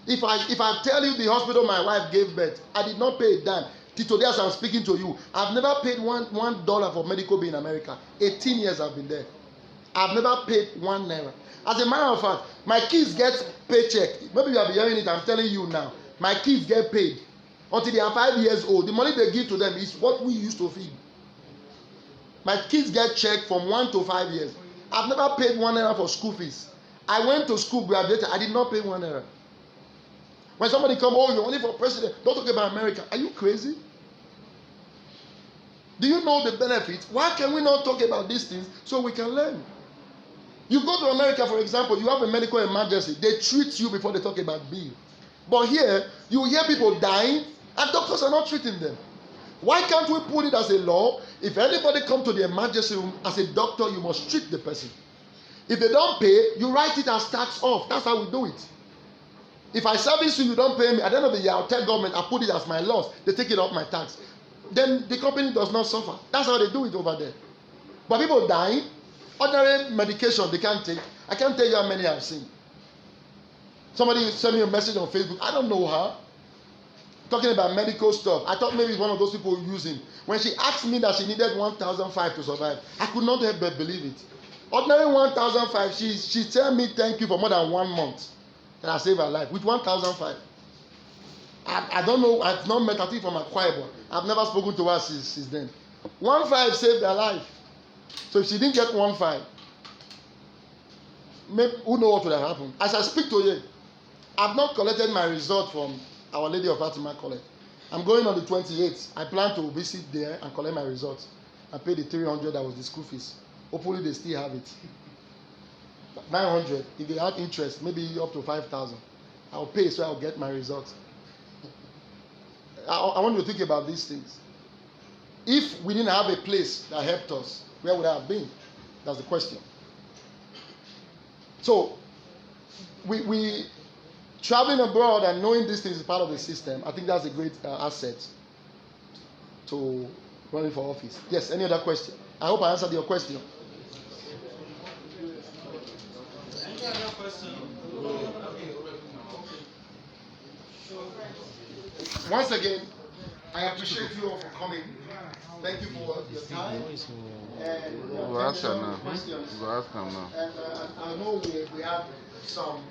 If I tell you the hospital my wife gave birth, I did not pay a dime. Till today as I'm speaking to you, I've never paid $1 for medical bill in America. 18 years I've been there. I've never paid $1. As a matter of fact, my kids get paycheck. Maybe you have been hearing it, I'm telling you now. My kids get paid until they are 5 years old. The money they give to them is what we used to feed. My kids get checked from 1 to 5 years. I've never paid $1 for school fees. I went to school, graduated, I did not pay $1. When somebody come, "Oh, you're only for president, don't talk about America." Are you crazy? Do you know the benefits? Why can we not talk about these things so we can learn? You go to America, for example, you have a medical emergency. They treat you before they talk about bill. But here, you hear people dying, and doctors are not treating them. Why can't we put it as a law? If anybody comes to the emergency room, as a doctor, you must treat the person. If they don't pay, you write it as tax off. That's how we do it. If I service you, you don't pay me. At the end of the year, I'll tell government, I put it as my loss. They take it off my tax. Then the company does not suffer. That's how they do it over there. But people dying, ordinary medication they can't take. I can't tell you how many I've seen. Somebody sent me a message on Facebook. I don't know her. Talking about medical stuff. I thought maybe it's one of those people using. When she asked me that she needed 1,500 to survive, I could not help but believe it. Ordinary 1,500, she tell me thank you for more than 1 month. That I saved her life with 1,500. I don't know. I've not met her from Akwa Ibom. I've never spoken to her since then. 1,500 saved her life. So if she didn't get 1,500, who knows what would have happened? As I speak to you, I've not collected my result from Our Lady of Fatima College. I'm going on the 28th. I plan to visit there and collect my results and pay the 300 that was the school fees. Hopefully they still have it. 900. If they have interest, maybe up to 5,000. I'll pay so I'll get my results. I want you to think about these things. If we didn't have a place that helped us, where would I have been? That's the question. So, we traveling abroad and knowing these things is part of the system. I think that's a great asset to running for office. Yes, any other question? I hope I answered your question. Any other question? Once again, I appreciate you all for coming. Thank you for your time. And We'll ask her now. questions. We'll ask her now. And I know we have some